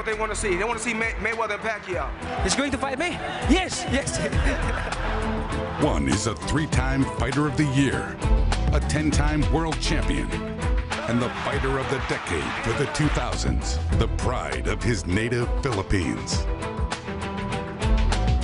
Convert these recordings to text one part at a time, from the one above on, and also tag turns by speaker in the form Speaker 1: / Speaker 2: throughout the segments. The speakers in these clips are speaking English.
Speaker 1: what they want to see. They want to see Mayweather and Pacquiao.
Speaker 2: He's going to fight me? Yes, yes.
Speaker 3: One is a 3-time Fighter of the Year, a 10-time world champion, and the fighter of the decade for the 2000s, the pride of his native Philippines.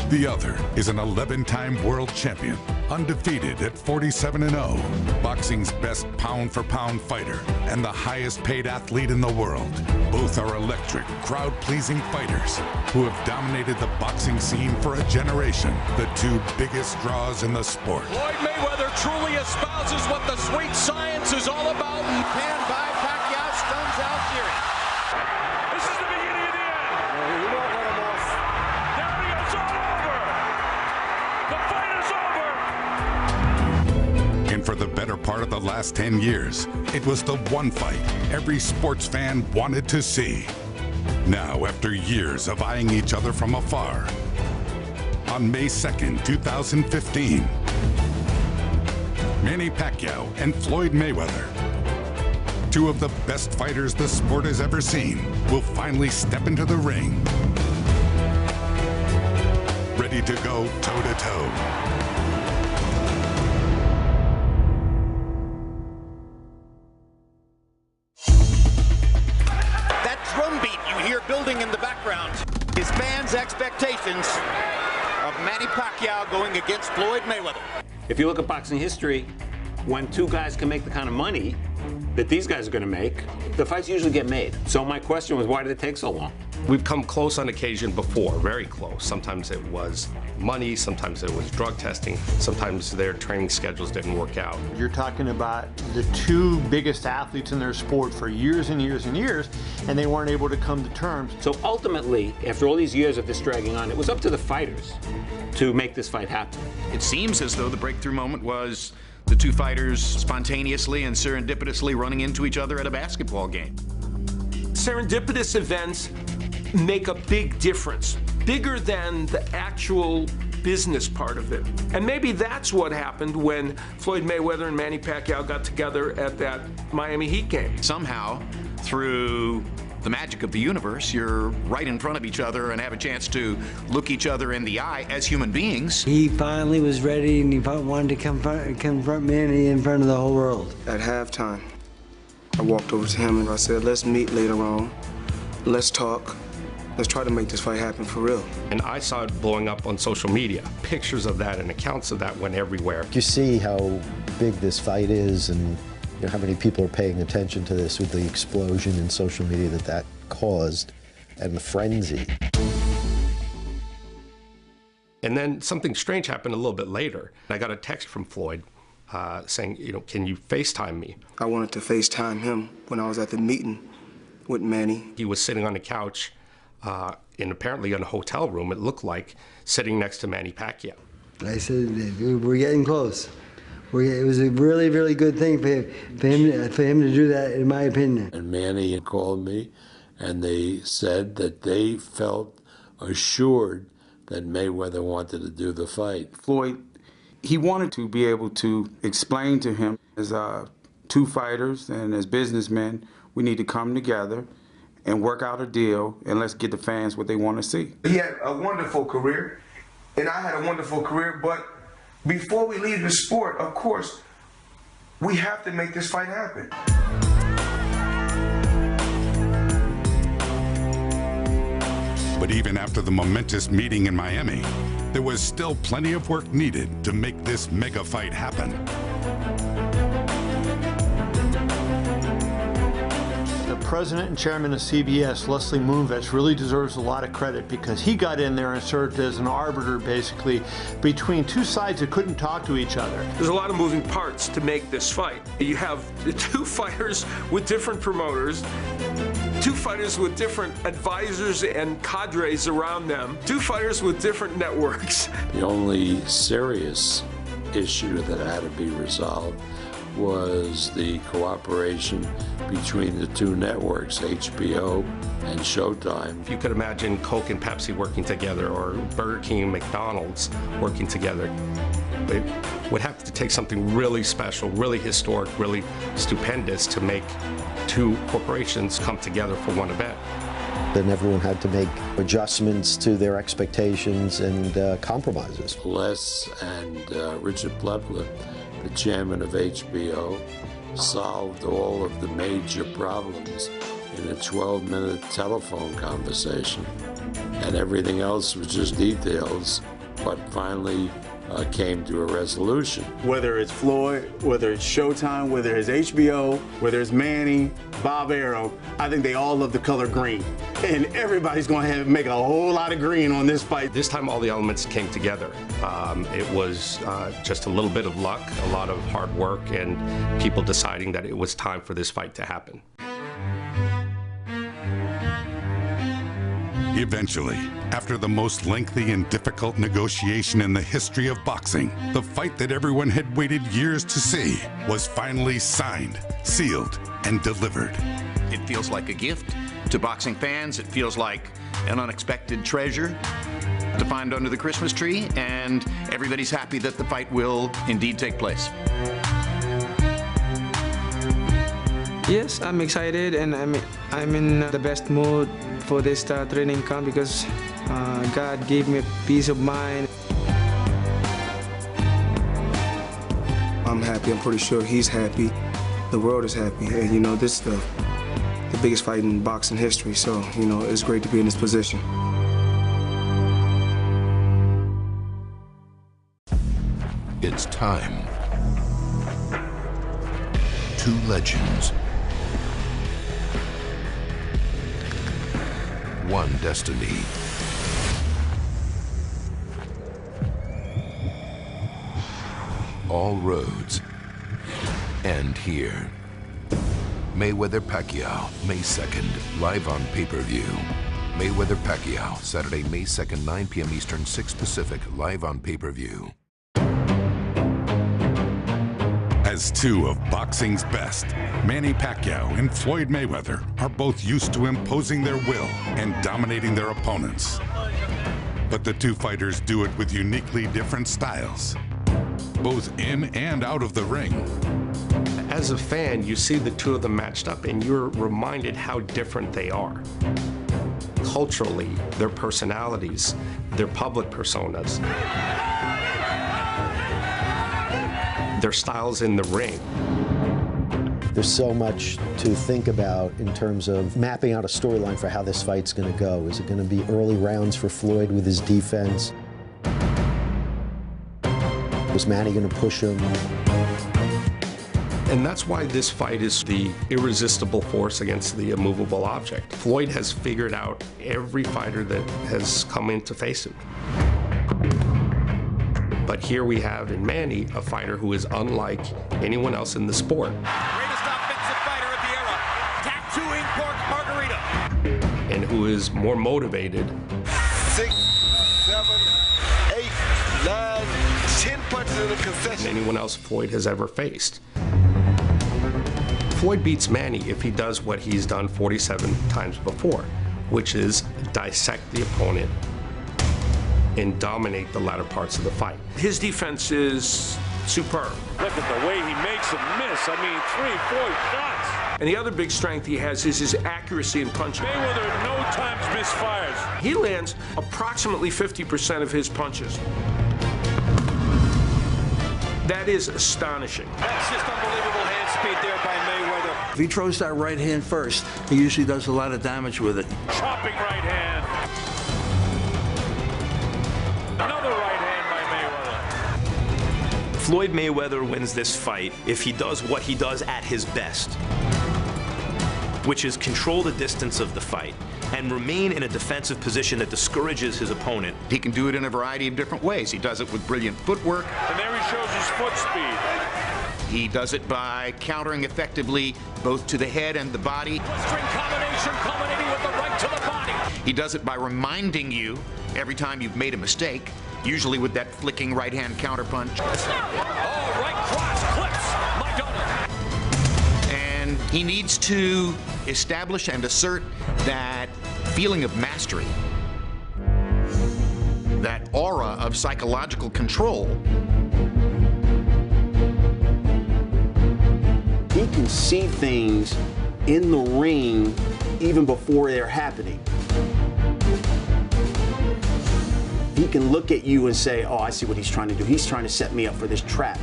Speaker 3: The other is an 11-time world champion, undefeated at 47-0, boxing's best pound-for-pound fighter, and the highest-paid athlete in the world. Both are electric, crowd-pleasing fighters who have dominated the boxing scene for a generation, the two biggest draws in the sport.
Speaker 4: Floyd Mayweather truly espouses what the sweet science is all about.
Speaker 5: Panned by Pacquiao, stuns Algieri.
Speaker 4: This is the beginning of the end.
Speaker 5: He won't let him off.
Speaker 4: There he is, all over. The fight is over.
Speaker 3: And for the better part of the last 10 years, it was the one fight every sports fan wanted to see. Now, after years of eyeing each other from afar, on May 2nd, 2015, Manny Pacquiao and Floyd Mayweather, two of the best fighters the sport has ever seen, will finally step into the ring, ready to go toe-to-toe.
Speaker 5: That drum beat you hear building in the background is fans' expectations of Manny Pacquiao going against Floyd Mayweather.
Speaker 6: If you look at boxing history, when two guys can make the kind of money that these guys are going to make, the fights usually get made. So my question was, why did it take so long?
Speaker 7: We've come close on occasion before, very close. Sometimes it was money, sometimes it was drug testing, sometimes their training schedules didn't work out.
Speaker 8: You're talking about the two biggest athletes in their sport for years and years and years, and they weren't able to come to terms.
Speaker 6: So ultimately, after all these years of this dragging on, it was up to the fighters to make this fight happen.
Speaker 9: It seems as though the breakthrough moment was the two fighters spontaneously and serendipitously running into each other at a basketball game.
Speaker 4: Serendipitous events make a big difference, bigger than the actual business part of it. And maybe that's what happened when Floyd Mayweather and Manny Pacquiao got together at that Miami Heat game.
Speaker 9: Somehow, through the magic of the universe, you're right in front of each other and have a chance to look each other in the eye as human beings.
Speaker 10: He finally was ready, and he wanted to confront Manny in front of the whole world.
Speaker 1: At halftime, I walked over to him and I said, let's meet later on. Let's talk. Let's try to make this fight happen for real.
Speaker 7: And I saw it blowing up on social media. Pictures of that and accounts of that went everywhere.
Speaker 11: You see how big this fight is, and you know, how many people are paying attention to this with the explosion in social media that caused, and the frenzy.
Speaker 7: And then something strange happened a little bit later. I got a text from Floyd saying, you know, can you FaceTime me?
Speaker 1: I wanted to FaceTime him when I was at the meeting with Manny.
Speaker 7: He was sitting on the couch in apparently in a hotel room, it looked like, sitting next to Manny Pacquiao.
Speaker 10: I said, we're getting close. It was a really, really good thing for him to do that, in my opinion.
Speaker 12: And Manny called me, and they said that they felt assured that Mayweather wanted to do the fight.
Speaker 13: Floyd, he wanted to be able to explain to him, as two fighters and as businessmen, we need to come together and work out a deal, and let's get the fans what they want to see.
Speaker 1: He had a wonderful career, and I had a wonderful career, but before we leave the sport, of course, we have to make this fight happen.
Speaker 3: But even after the momentous meeting in Miami, there was still plenty of work needed to make this mega fight happen.
Speaker 8: The president and chairman of CBS, Leslie Moonves, really deserves a lot of credit because he got in there and served as an arbiter, basically, between two sides that couldn't talk to each other.
Speaker 4: There's a lot of moving parts to make this fight. You have two fighters with different promoters, two fighters with different advisors and cadres around them, two fighters with different networks.
Speaker 12: The only serious issue that had to be resolved was the cooperation between the two networks, HBO and Showtime.
Speaker 7: If you could imagine Coke and Pepsi working together, or Burger King and McDonald's working together, it would have to take something really special, really historic, really stupendous to make two corporations come together for one event.
Speaker 11: then everyone had to make adjustments to their expectations and compromises.
Speaker 12: Les and Richard Plepler, the chairman of HBO, solved all of the major problems in a 12-minute telephone conversation, and everything else was just details, but finally came to a resolution.
Speaker 14: Whether it's Floyd, whether it's Showtime, whether it's HBO, whether it's Manny, Bob Arrow, I think they all love the color green. And everybody's going to make a whole lot of green on this fight.
Speaker 7: This time all the elements came together. It was just a little bit of luck, a lot of hard work, and people deciding that it was time for this fight to happen.
Speaker 3: Eventually, after the most lengthy and difficult negotiation in the history of boxing, the fight that everyone had waited years to see was finally signed, sealed, and delivered.
Speaker 9: It feels like a gift to boxing fans. It feels like an unexpected treasure to find under the Christmas tree, and everybody's happy that the fight will indeed take place.
Speaker 2: Yes, I'm excited, and I'm in the best mood for this training camp because God gave me peace of mind. I'm happy. I'm pretty sure he's happy. The world is happy, and you know this is the biggest fight in boxing history. So you know it's great to be in this position.
Speaker 15: It's time. Two legends. One destiny. All roads end here. Mayweather Pacquiao, May 2nd, live on pay-per-view. Mayweather Pacquiao, Saturday, May 2nd, 9 p.m. Eastern, 6 Pacific, live on pay-per-view.
Speaker 3: As two of boxing's best, Manny Pacquiao and Floyd Mayweather are both used to imposing their will and dominating their opponents. But the two fighters do it with uniquely different styles, both in and out of the ring.
Speaker 7: As a fan, you see the two of them matched up and you're reminded how different they are. Culturally, their personalities, their public personas, their styles in the ring.
Speaker 11: There's so much to think about in terms of mapping out a storyline for how this fight's going to go. Is it going to be early rounds for Floyd with his defense? Was Manny going to push him?
Speaker 7: And that's why this fight is the irresistible force against the immovable object. Floyd has figured out every fighter that has come in to face him. But here we have in Manny a fighter who is unlike anyone else in the sport.
Speaker 5: Greatest offensive fighter of the era, tattooing pork margarita.
Speaker 7: And who is more motivated.
Speaker 16: 6, 7, 8, 9, 10 punches in a concession.
Speaker 7: Than anyone else Floyd has ever faced. Floyd beats Manny if he does what he's done 47 times before, which is dissect the opponent and dominate the latter parts of the fight. His defense is superb.
Speaker 17: Look at the way he makes them miss. I mean, 3, 4 shots.
Speaker 7: And the other big strength he has is his accuracy in punching.
Speaker 17: Mayweather no times misfires.
Speaker 7: He lands approximately 50% of his punches. That is astonishing.
Speaker 5: That's just unbelievable hand speed there by Mayweather.
Speaker 18: If he throws that right hand first, he usually does a lot of damage with it.
Speaker 17: Chopping right hand. Another right hand by Mayweather.
Speaker 19: Floyd Mayweather wins this fight if he does what he does at his best, which is control the distance of the fight and remain in a defensive position that discourages his opponent.
Speaker 9: He can do it in a variety of different ways. He does it with brilliant footwork.
Speaker 17: And there he shows his foot speed.
Speaker 9: He does it by countering effectively both to the head and the body.
Speaker 5: String combination culminating with the right to the body.
Speaker 9: He does it by reminding you every time you've made a mistake, usually with that flicking right-hand counterpunch.
Speaker 5: Oh, right cross clips Madonna.
Speaker 9: And he needs to establish and assert that feeling of mastery, that aura of psychological control.
Speaker 6: He can see things in the ring
Speaker 14: even before they're happening. He can look at you and say, oh, I see what he's trying to do. He's trying to set me up for this trap.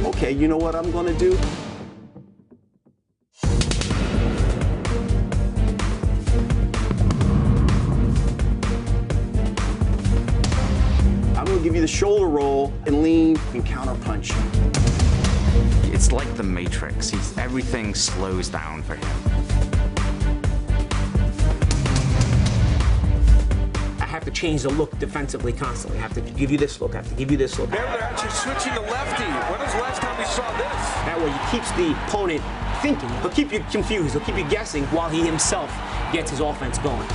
Speaker 14: Okay, you know what I'm going to do? I'm going to give you the shoulder roll and lean and counter punch.
Speaker 20: It's like the Matrix. Everything slows down for him.
Speaker 21: I have to change the look defensively constantly. I have to give you this look. I have to give you this look.
Speaker 4: Mayweather actually switching to lefty. When was the last time we saw this?
Speaker 21: That way he keeps the opponent thinking. He'll keep you confused. He'll keep you guessing while he himself gets his offense going.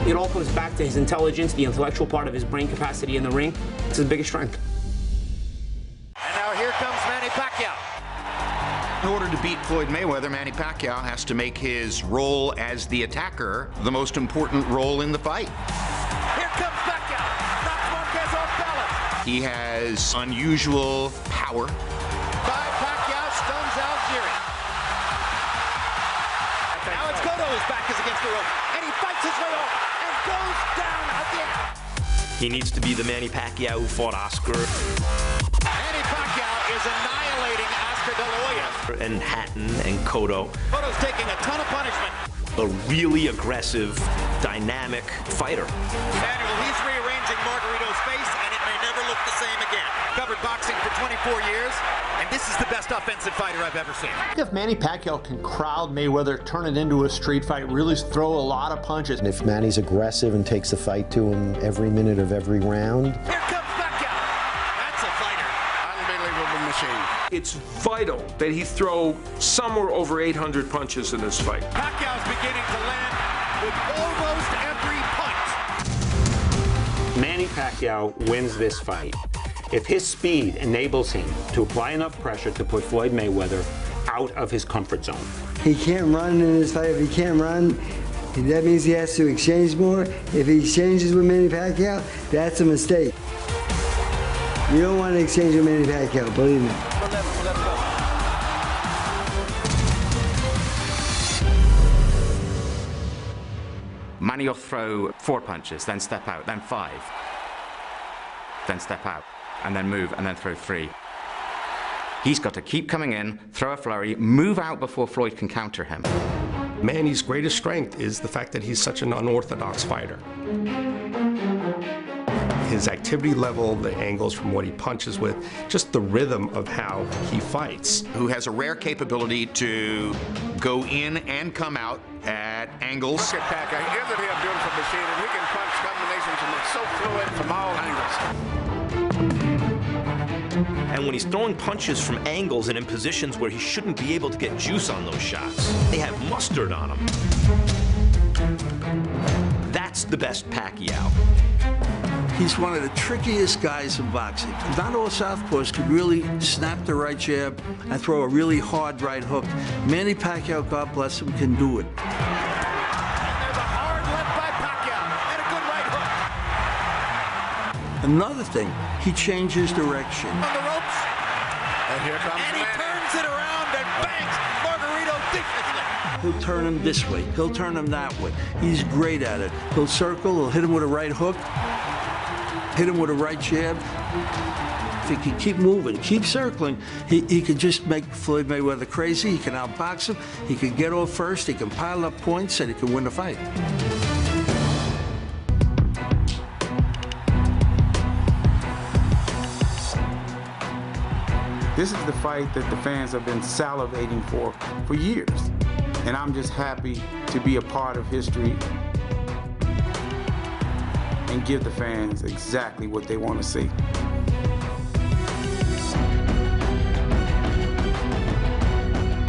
Speaker 21: It all comes back to his intelligence, the intellectual part of his brain capacity in the ring. It's his biggest strength.
Speaker 5: And now here comes Manny Pacquiao.
Speaker 9: In order to beat Floyd Mayweather, Manny Pacquiao has to make his role as the attacker the most important role in the fight.
Speaker 5: Here comes Pacquiao. Knocks Marquez off balance.
Speaker 9: He has unusual power.
Speaker 5: By Pacquiao stuns Algieri. Now it's Cotto whose back is against the rope. And he fights his way off and goes down again.
Speaker 19: He needs to be the Manny Pacquiao who fought Oscar.
Speaker 5: Manny Pacquiao is annihilating Oscar De La Hoya.
Speaker 19: And Hatton and Cotto.
Speaker 5: Cotto's taking a ton of punishment.
Speaker 19: A really aggressive, dynamic fighter.
Speaker 5: Manuel, he's rearranging Margarito's face, and it may never look the same again. Covered boxing for 24 years, and this is the best offensive fighter I've ever seen.
Speaker 8: If Manny Pacquiao can crowd Mayweather, turn it into a street fight, really throw a lot of punches.
Speaker 11: And if Manny's aggressive and takes the fight to him every minute of every round.
Speaker 5: Here comes Pacquiao. That's a fighter. Unbelievable machine.
Speaker 4: It's vital that he throw somewhere over 800 punches in this fight.
Speaker 5: Pacquiao's beginning to land with almost every punch.
Speaker 6: Manny Pacquiao wins this fight if his speed enables him to apply enough pressure to put Floyd Mayweather out of his comfort zone.
Speaker 10: He can't run in this fight. If he can't run, that means he has to exchange more. If he exchanges with Manny Pacquiao, that's a mistake. You don't want to exchange with Manny Pacquiao, believe me.
Speaker 20: Manny will throw 4 punches, then step out, then 5. Then step out, and then move, and then throw 3. He's got to keep coming in, throw a flurry, move out before Floyd can counter him.
Speaker 7: Manny's greatest strength is the fact that he's such an unorthodox fighter. His activity level, the angles from what he punches with, just the rhythm of how he fights.
Speaker 9: Who has a rare capability to go in and come out at angles.
Speaker 16: Look at Pacquiao. Isn't he a beautiful machine? And he can punch combinations and it's so fluid from all angles.
Speaker 19: And when he's throwing punches from angles and in positions where he shouldn't be able to get juice on those shots, they have mustard on him. That's the best Pacquiao.
Speaker 18: He's one of the trickiest guys in boxing. Not all southpaws can really snap the right jab and throw a really hard right hook. Manny Pacquiao, God bless him, can do it.
Speaker 5: And there's a hard left by Pacquiao and a good right hook.
Speaker 18: Another thing, he changes direction.
Speaker 5: On the ropes. And here comes Manny. And he turns it around and bangs Margarito viciously.
Speaker 18: He'll turn him this way. He'll turn him that way. He's great at it. He'll circle. He'll hit him with a right hook. Hit him with a right jab. If he can keep moving, keep circling, he can just make Floyd Mayweather crazy. He can outbox him. He can get off first. He can pile up points, and he can win the fight.
Speaker 13: This is the fight that the fans have been salivating for years. And I'm just happy to be a part of history and give the fans exactly what they want to see.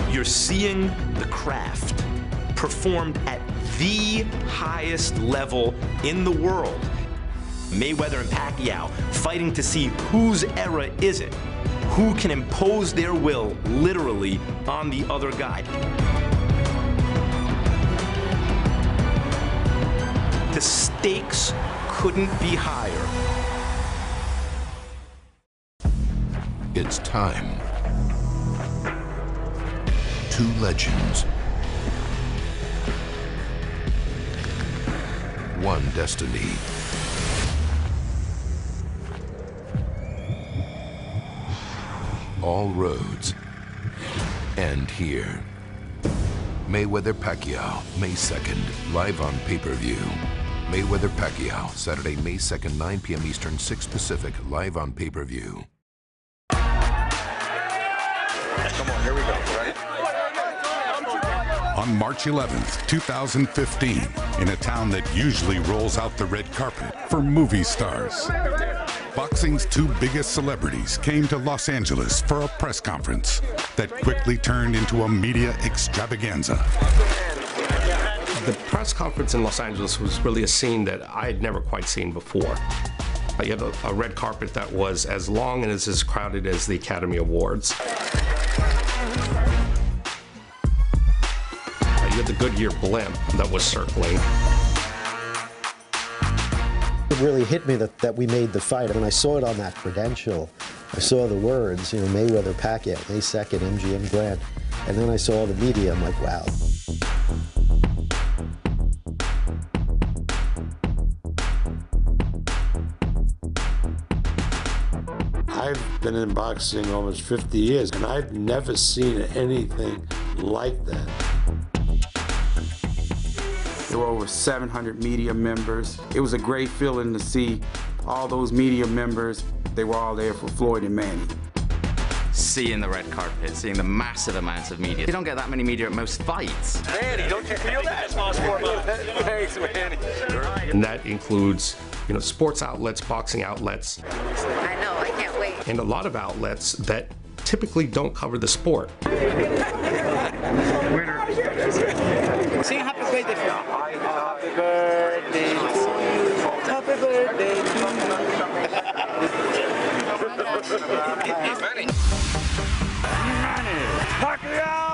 Speaker 19: You're seeing the craft performed at the highest level in the world. Mayweather and Pacquiao fighting to see whose era is it, who can impose their will literally on the other guy. The stakes couldn't be higher.
Speaker 15: It's time. Two legends one destiny. All roads end here. Mayweather Pacquiao, May 2nd, live on pay-per-view. Mayweather Pacquiao, Saturday, May 2nd, 9 p.m. Eastern, 6 Pacific, live on pay-per-view.
Speaker 16: Come on, here we go, right?
Speaker 3: On March 11th, 2015, in a town that usually rolls out the red carpet for movie stars, boxing's two biggest celebrities came to Los Angeles for a press conference that quickly turned into a media extravaganza.
Speaker 7: The press conference in Los Angeles was really a scene that I had never quite seen before. You had a red carpet that was as long and as crowded as the Academy Awards. You had the Goodyear blimp that was circling.
Speaker 11: It really hit me that we made the fight. When I saw it on that credential, I saw the words, you know, Mayweather Pacquiao, May 2nd, MGM Grand, and then I saw the media. I'm like, wow.
Speaker 12: I've been in boxing almost 50 years, and I've never seen anything like that.
Speaker 13: There were over 700 media members. It was a great feeling to see all those media members. They were all there for Floyd and Manny.
Speaker 20: Seeing the red carpet, seeing the massive amounts of media. You don't get that many media at most fights.
Speaker 5: Manny, don't you feel that? Thanks, Manny.
Speaker 7: And that includes, you know, sports outlets, boxing outlets.
Speaker 1: I know, I can't wait.
Speaker 7: And a lot of outlets that typically don't cover the sport.
Speaker 1: Sing happy birthday for me. Happy birthday to you. Happy birthday to you.
Speaker 5: Manny.
Speaker 1: Pacquiao!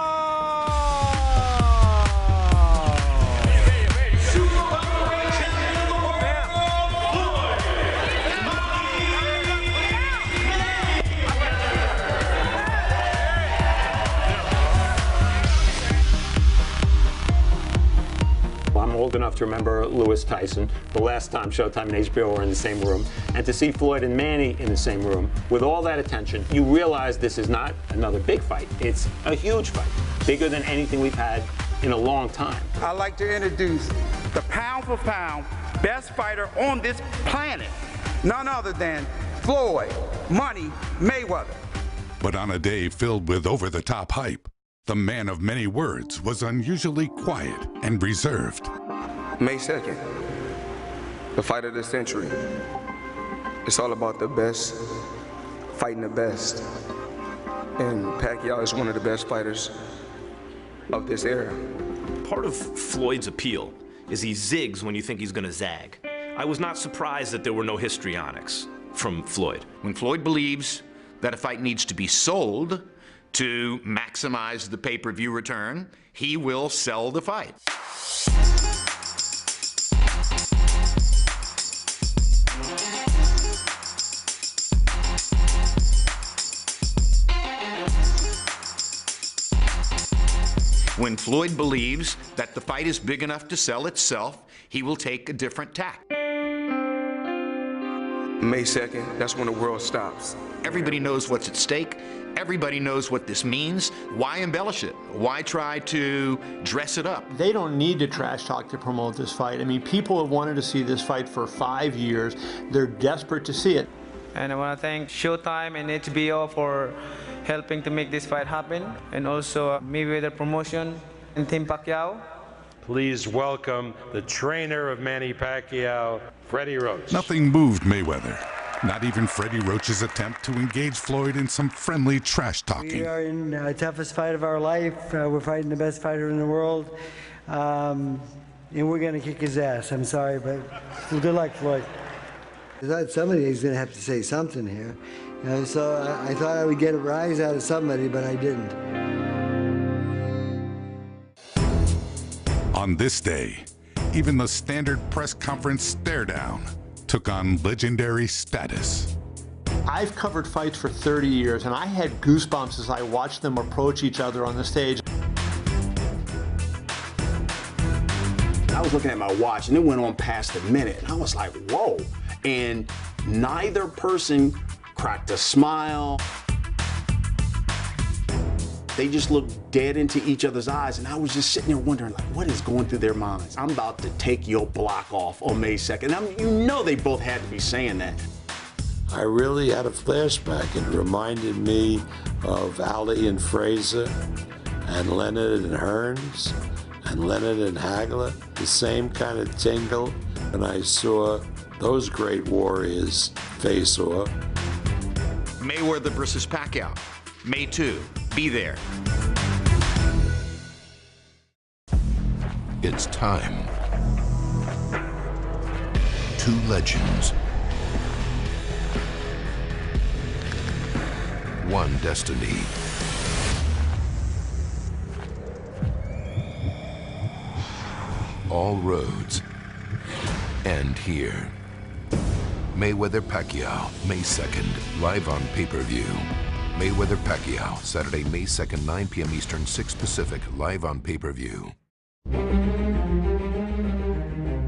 Speaker 6: I'm old enough to remember Lewis Tyson, the last time Showtime and HBO were in the same room, and to see Floyd and Manny in the same room with all that attention, you realize this is not another big fight. It's a huge fight, bigger than anything we've had in a long time.
Speaker 22: I'd like to introduce the pound for pound best fighter on this planet, none other than Floyd Money Mayweather.
Speaker 3: But on a day filled with over-the-top hype, the man of many words was unusually quiet and reserved.
Speaker 2: May 2nd, the fight of the century. It's all about the best, fighting the best. And Pacquiao is one of the best fighters of this era.
Speaker 19: Part of Floyd's appeal is he zigs when you think he's gonna zag. I was not surprised that there were no histrionics from Floyd.
Speaker 9: When Floyd believes that a fight needs to be sold to maximize the pay-per-view return, he will sell the fight. When Floyd believes that the fight is big enough to sell itself, he will take a different tack.
Speaker 2: May 2nd, that's when the world stops.
Speaker 9: Everybody knows what's at stake. Everybody knows what this means. Why embellish it? Why try to dress it up?
Speaker 8: They don't need to trash talk to promote this fight. I mean, people have wanted to see this fight for 5 years. They're desperate to see it.
Speaker 23: And I want to thank Showtime and HBO for helping to make this fight happen, and also Mayweather Promotion and Team Pacquiao.
Speaker 24: Please welcome the trainer of Manny Pacquiao, Freddie Roach.
Speaker 3: Nothing moved Mayweather. Not even Freddie Roach's attempt to engage Floyd in some friendly trash talking.
Speaker 10: We are in the toughest fight of our life. We're fighting the best fighter in the world. And we're going to kick his ass. I'm sorry, but good luck, Floyd. I thought somebody's going to have to say something here. You know, so I thought I would get a rise out of somebody, but I didn't.
Speaker 3: On this day, even the standard press conference stare-down took on legendary status.
Speaker 8: I've covered fights for 30 years, and I had goosebumps as I watched them approach each other on the stage.
Speaker 4: I was looking at my watch, and it went on past a minute, and I was like, whoa. And neither person cracked a smile. They just looked dead into each other's eyes, and I was just sitting there wondering, like, what is going through their minds? I'm about to take your block off on May 2nd. You know they both had to be saying that.
Speaker 12: I really had a flashback. It reminded me of Ali and Fraser, and Leonard and Hearns, and Leonard and Hagler. The same kind of tingle when I saw those great warriors face off.
Speaker 9: Mayweather versus Pacquiao, May 2. Be there.
Speaker 15: It's time. Two legends. One destiny. All roads end here. Mayweather-Pacquiao, May 2nd, live on pay-per-view. Mayweather-Pacquiao, Saturday, May 2nd, 9 p.m. Eastern, 6 Pacific, live on pay-per-view.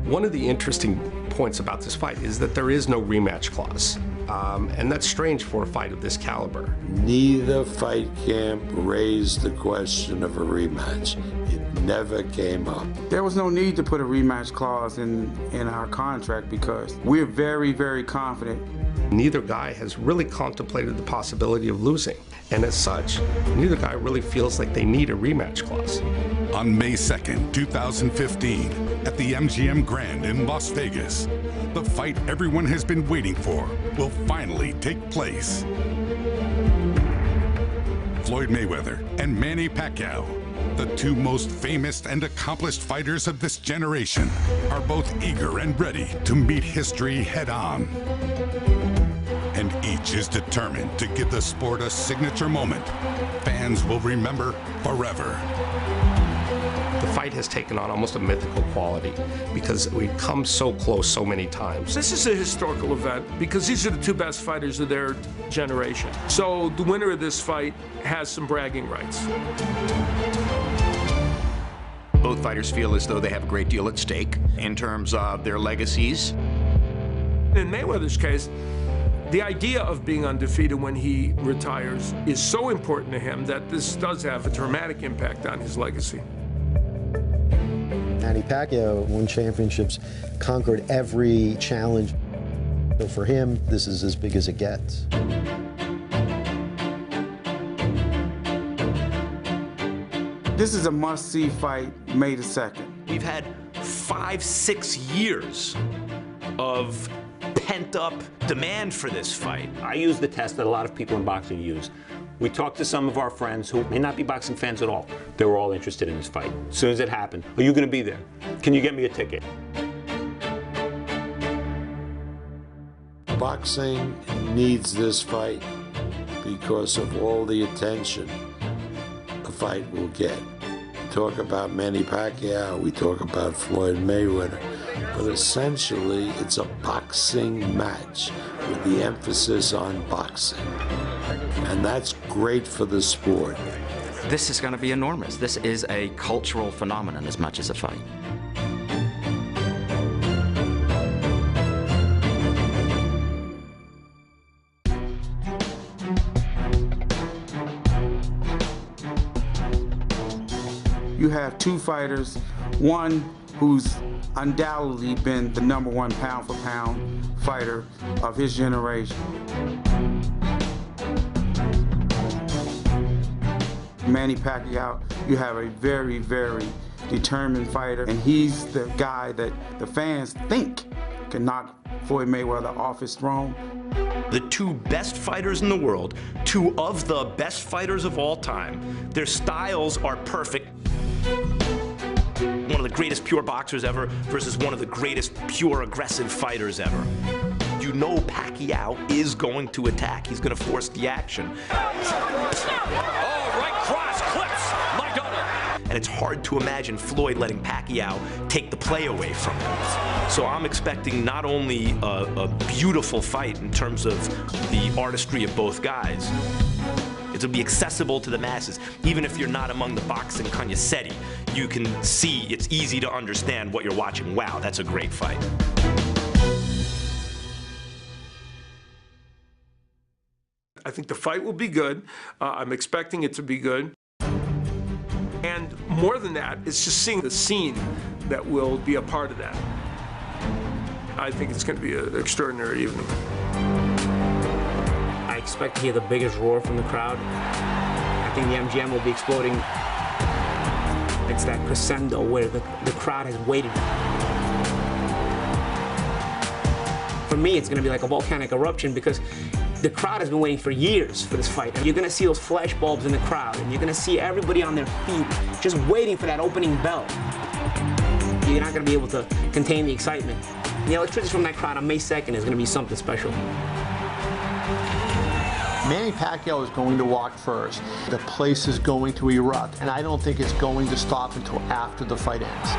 Speaker 7: One of the interesting points about this fight is that there is no rematch clause. And that's strange for a fight of this caliber.
Speaker 12: Neither fight camp raised the question of a rematch. It never came up.
Speaker 13: There was no need to put a rematch clause in our contract because we're very, very confident.
Speaker 7: Neither guy has really contemplated the possibility of losing. And as such, neither guy really feels like they need a rematch clause.
Speaker 3: On May 2nd, 2015, at the MGM Grand in Las Vegas, the fight everyone has been waiting for will finally take place. Floyd Mayweather and Manny Pacquiao, the two most famous and accomplished fighters of this generation, are both eager and ready to meet history head-on. And each is determined to give the sport a signature moment fans will remember forever.
Speaker 7: The fight has taken on almost a mythical quality because we've come so close so many times.
Speaker 14: This is a historical event because these are the two best fighters of their generation. So the winner of this fight has some bragging rights.
Speaker 9: Both fighters feel as though they have a great deal at stake in terms of their legacies.
Speaker 14: In Mayweather's case, the idea of being undefeated when he retires is so important to him that this does have a dramatic impact on his legacy.
Speaker 11: Manny Pacquiao won championships, conquered every challenge. So for him, this is as big as it gets.
Speaker 13: This is a must-see fight, May the 2nd.
Speaker 19: We've had 5-6 years of pent-up demand for this fight.
Speaker 6: I use the test that a lot of people in boxing use. We talked to some of our friends who may not be boxing fans at all. They were all interested in this fight. As soon as it happened, are you going to be there? Can you get me a ticket?
Speaker 12: Boxing needs this fight because of all the attention the fight will get. We talk about Manny Pacquiao, we talk about Floyd Mayweather, but essentially it's a boxing match with the emphasis on boxing. And that's great for the sport.
Speaker 20: This is going to be enormous. This is a cultural phenomenon as much as a fight.
Speaker 13: You have two fighters, one who's undoubtedly been the #1 pound-for-pound fighter of his generation. Manny Pacquiao, you have a very, very determined fighter, and he's the guy that the fans think can knock Floyd Mayweather off his throne.
Speaker 19: The two best fighters in the world, two of the best fighters of all time, their styles are perfect. One of the greatest pure boxers ever versus one of the greatest pure aggressive fighters ever. You know Pacquiao is going to attack. He's going to force the action.
Speaker 5: Oh, right cross, clips, Madonna.
Speaker 19: And it's hard to imagine Floyd letting Pacquiao take the play away from him. So I'm expecting not only a beautiful fight in terms of the artistry of both guys, it'll be accessible to the masses. Even if you're not among the boxing connoisseurs, you can see, it's easy to understand what you're watching. Wow, that's a great fight.
Speaker 14: I think the fight will be good. I'm expecting it to be good. And more than that, it's just seeing the scene that will be a part of that. I think it's going to be an extraordinary evening.
Speaker 16: I expect to hear the biggest roar from the crowd. I think the MGM will be exploding. It's that crescendo where the crowd has waited. For me, it's going to be like a volcanic eruption because the crowd has been waiting for years for this fight. And you're going to see those flash bulbs in the crowd, and you're going to see everybody on their feet just waiting for that opening bell. You're not going to be able to contain the excitement. The electricity from that crowd on May 2nd is going to be something special.
Speaker 8: Manny Pacquiao is going to walk first. The place is going to erupt, and I don't think it's going to stop until after the fight ends.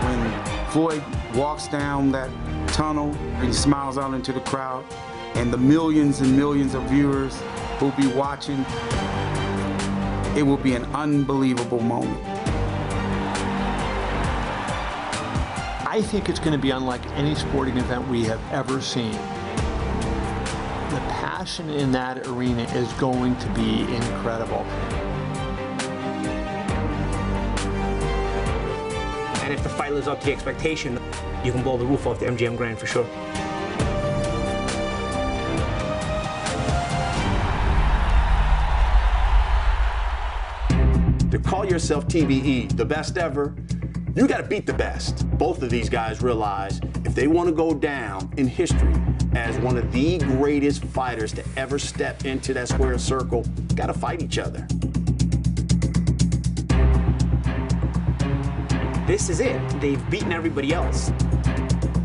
Speaker 13: When Floyd walks down that tunnel and he smiles out into the crowd, and the millions and millions of viewers who'll be watching, it will be an unbelievable moment.
Speaker 8: I think it's going to be unlike any sporting event we have ever seen. The passion in that arena is going to be incredible.
Speaker 16: And if the fight lives up to the expectation, you can blow the roof off the MGM Grand for sure.
Speaker 4: To call yourself TBE, the best ever, you got to beat the best. Both of these guys realize if they want to go down in history as one of the greatest fighters to ever step into that square circle, got to fight each other.
Speaker 16: This is it. They've beaten everybody else.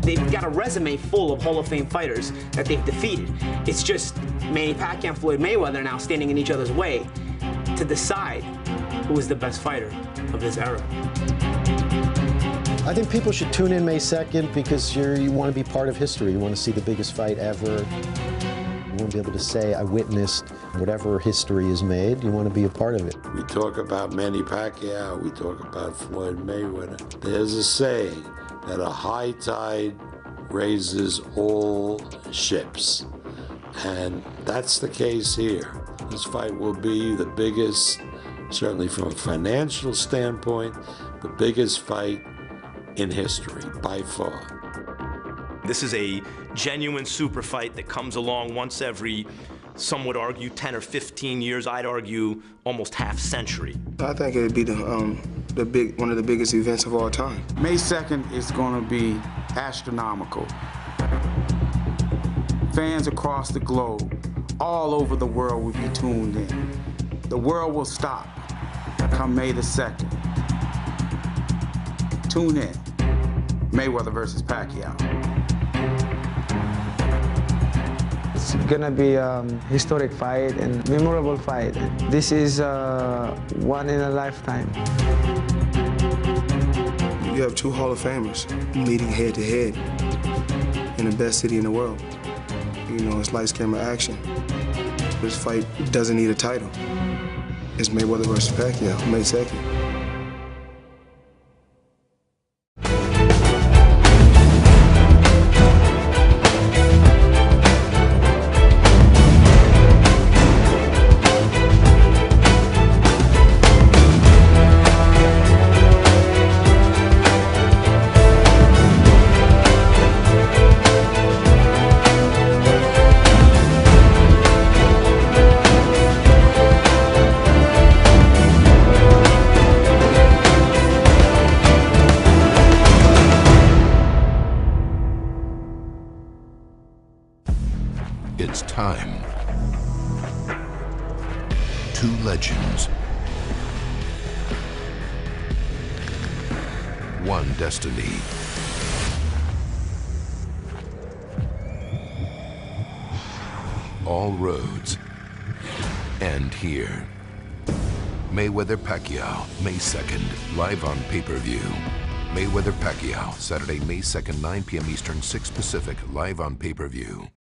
Speaker 16: They've got a resume full of Hall of Fame fighters that they've defeated. It's just Manny Pacquiao and Floyd Mayweather now standing in each other's way to decide who is the best fighter of this era.
Speaker 11: I think people should tune in May 2nd because you want to be part of history. You want to see the biggest fight ever. You want to be able to say, I witnessed whatever history is made. You want to be a part of it.
Speaker 12: We talk about Manny Pacquiao, we talk about Floyd Mayweather. There's a saying that a high tide raises all ships. And that's the case here. This fight will be the biggest, certainly from a financial standpoint, the biggest fight in history, by far.
Speaker 19: This is a genuine super fight that comes along once every, some would argue, 10 or 15 years. I'd argue almost half-century.
Speaker 2: I think it'd be one of the biggest events of all time.
Speaker 13: May 2nd is going to be astronomical. Fans across the globe, all over the world will be tuned in. The world will stop come May the 2nd. Tune in. Mayweather versus Pacquiao.
Speaker 23: It's gonna be a historic fight and memorable fight. This is one in a lifetime.
Speaker 2: You have two Hall of Famers meeting head to head in the best city in the world. You know, it's lights, camera, action. This fight doesn't need a title. It's Mayweather versus Pacquiao, May 2nd.
Speaker 15: It's time. Two legends. One destiny. All roads end here. Mayweather Pacquiao, May 2nd, live on pay-per-view. Mayweather Pacquiao, Saturday, May 2nd, 9 p.m. Eastern, 6 Pacific, live on pay-per-view.